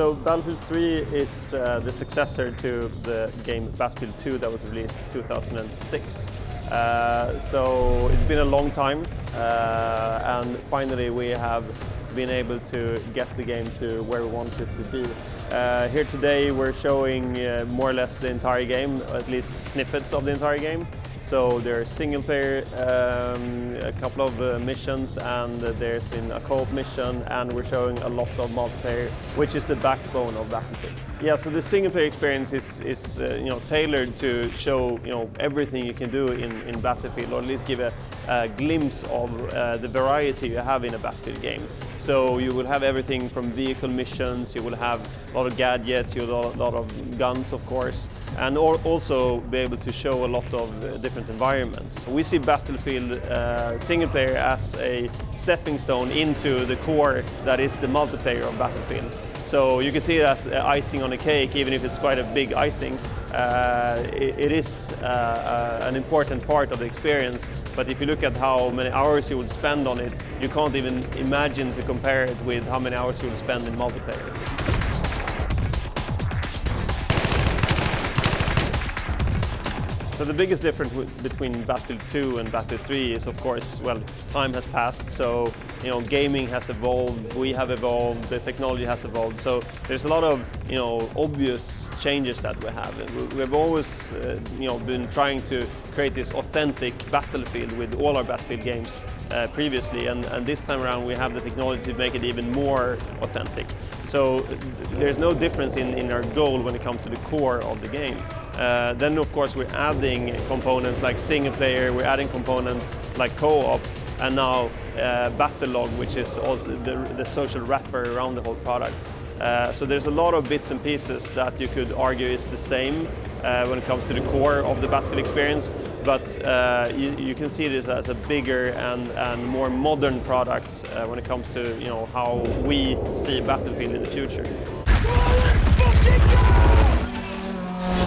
So Battlefield 3 is the successor to the game Battlefield 2 that was released in 2006. So it's been a long time, and finally we have been able to get the game to where we want it to be. Here today we're showing more or less the entire game, at least snippets of the entire game. So there's single player, a couple of missions, and there's been a co-op mission, and we're showing a lot of multiplayer, which is the backbone of Battlefield. Yeah, so the single player experience is tailored to show everything you can do in Battlefield, or at least give a glimpse of the variety you have in a Battlefield game. So you will have everything from vehicle missions, you will have a lot of gadgets, you will have a lot of guns, of course, and also be able to show a lot of different environments. We see Battlefield single player as a stepping stone into the core that is the multiplayer of Battlefield. So you can see it as icing on a cake, even if it's quite a big icing. It is an important part of the experience, but if you look at how many hours you would spend on it, you can't even imagine to compare it with how many hours you will spend in multiplayer. So the biggest difference between Battlefield 2 and Battlefield 3 is, of course, well, time has passed. So, gaming has evolved, we have evolved, the technology has evolved. So there's a lot of, obvious changes that we have. We've always, been trying to create this authentic Battlefield with all our Battlefield games previously, and this time around we have the technology to make it even more authentic. So there's no difference in our goal when it comes to the core of the game. Then of course we're adding components like single player, we're adding components like co-op, and now battle log, which is also the social wrapper around the whole product. So there's a lot of bits and pieces that you could argue is the same when it comes to the core of the Battlefield experience, but you can see this as a bigger and more modern product when it comes to how we see Battlefield in the future.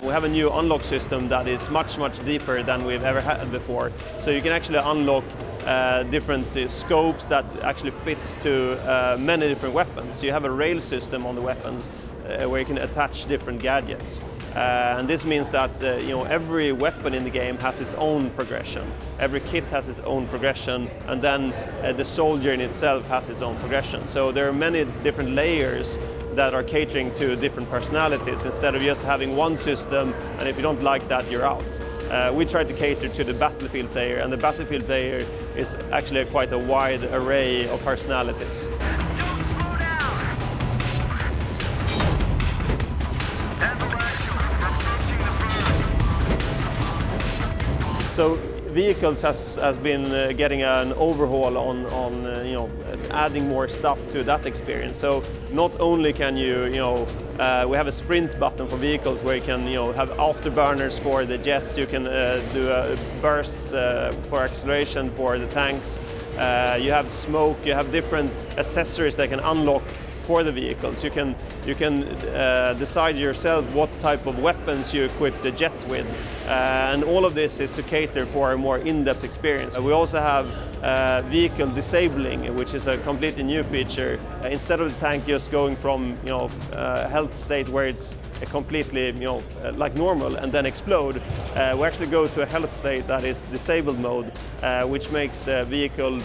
We have a new unlock system that is much deeper than we've ever had before. So you can actually unlock different scopes that actually fits to many different weapons. So you have a rail system on the weapons where you can attach different gadgets. And this means that every weapon in the game has its own progression. Every kit has its own progression, and then the soldier in itself has its own progression. So there are many different layers that are catering to different personalities, instead of just having one system, and if you don't like that, you're out. We try to cater to the Battlefield player, and the Battlefield player is actually quite a wide array of personalities. So vehicles has been getting an overhaul on adding more stuff to that experience. So not only can we have a sprint button for vehicles where you can have afterburners for the jets, you can do a burst for acceleration for the tanks, you have smoke, you have different accessories that can unlock for the vehicles. You can decide yourself what type of weapons you equip the jet with, and all of this is to cater for a more in-depth experience. We also have vehicle disabling, which is a completely new feature. Instead of the tank just going from health state where it's completely like normal and then explode, we actually go to a health state that is disabled mode, which makes the vehicle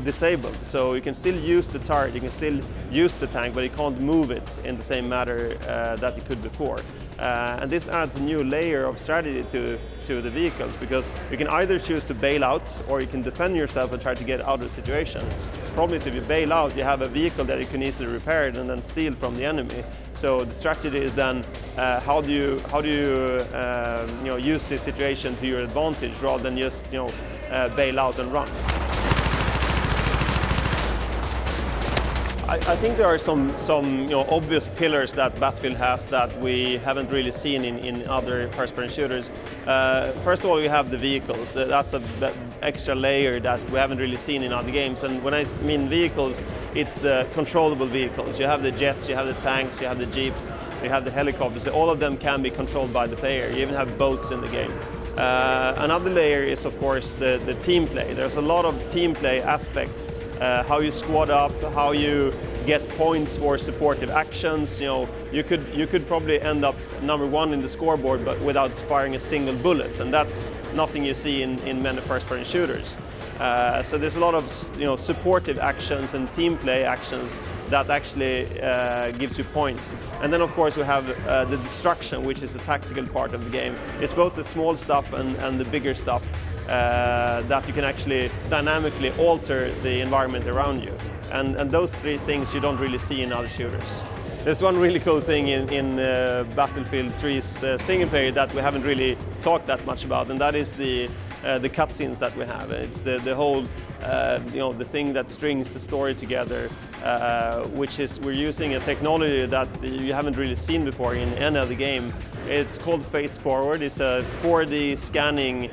disabled. So you can still use the turret, you can still use the tank, but you can't move it in the same manner that you could before. And this adds a new layer of strategy to the vehicles, because you can either choose to bail out, or you can defend yourself and try to get out of the situation. The problem is, if you bail out, you have a vehicle that you can easily repair it and then steal from the enemy. So the strategy is then how do you use this situation to your advantage, rather than just bail out and run. I think there are some obvious pillars that Battlefield has that we haven't really seen in other first-person shooters. First of all, we have the vehicles. That's an extra layer that we haven't really seen in other games. And when I mean vehicles, it's the controllable vehicles. You have the jets, you have the tanks, you have the jeeps, you have the helicopters. All of them can be controlled by the player. You even have boats in the game. Another layer is, of course, the team play. There's a lot of team play aspects. How you squad up, how you get points for supportive actions. You know, you could probably end up #1 in the scoreboard, but without firing a single bullet, and that's nothing you see in many first-person shooters. So there's a lot of supportive actions and team play actions that actually gives you points. And then of course we have the destruction, which is the tactical part of the game. It's both the small stuff and the bigger stuff that you can actually dynamically alter the environment around you. And those three things you don't really see in other shooters. There's one really cool thing in Battlefield 3's single player that we haven't really talked that much about, and that is the cutscenes that we have. It's the whole, the thing that strings the story together, which is we're using a technology that you haven't really seen before in any other game. It's called Face Forward. It's a 4D scanning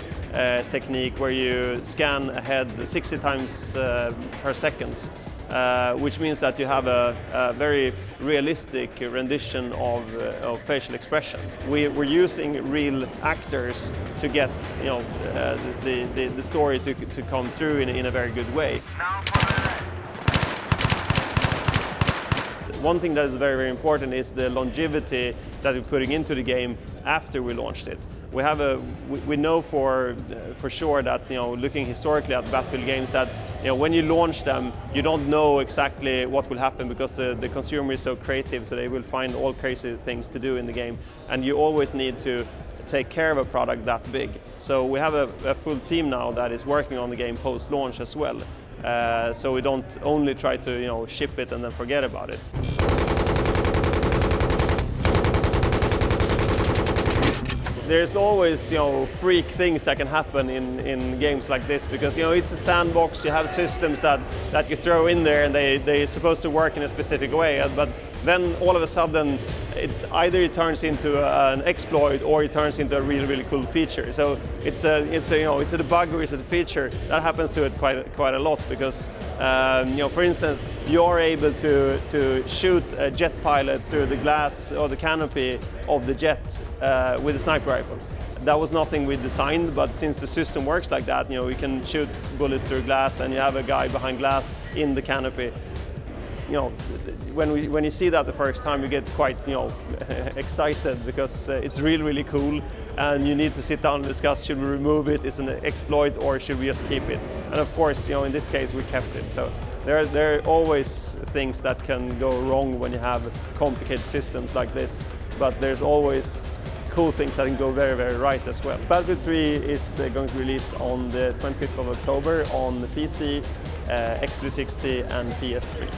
technique where you scan ahead 60 times per second. Which means that you have a very realistic rendition of facial expressions. We're using real actors to get the story to come through in a very good way. One thing that is very, very important is the longevity that we're putting into the game after we launched it. We know for sure that, looking historically at Battlefield games, that when you launch them, you don't know exactly what will happen because the consumer is so creative, so they will find all crazy things to do in the game, and you always need to take care of a product that big. So we have a full team now that is working on the game post-launch as well, so we don't only try to ship it and then forget about it. There's always, freak things that can happen in games like this, because, it's a sandbox. You have systems that you throw in there, and they're supposed to work in a specific way. But then all of a sudden, it turns into an exploit, or it turns into a really, really cool feature. So it's a debug or it's a feature that happens to it quite a lot, because for instance, you're able to shoot a jet pilot through the glass or the canopy of the jet with a sniper rifle. That was nothing we designed, but since the system works like that, we can shoot bullets through glass, and you have a guy behind glass in the canopy. When you see that the first time, you get quite excited, because it's really, really cool, and you need to sit down and discuss, should we remove it, is it an exploit, or should we just keep it? And of course, in this case, we kept it. So there are always things that can go wrong when you have complicated systems like this, but there's always cool things that can go very, very right as well. Battlefield 3 is going to be released on the 25th of October on PC, X360 and PS3.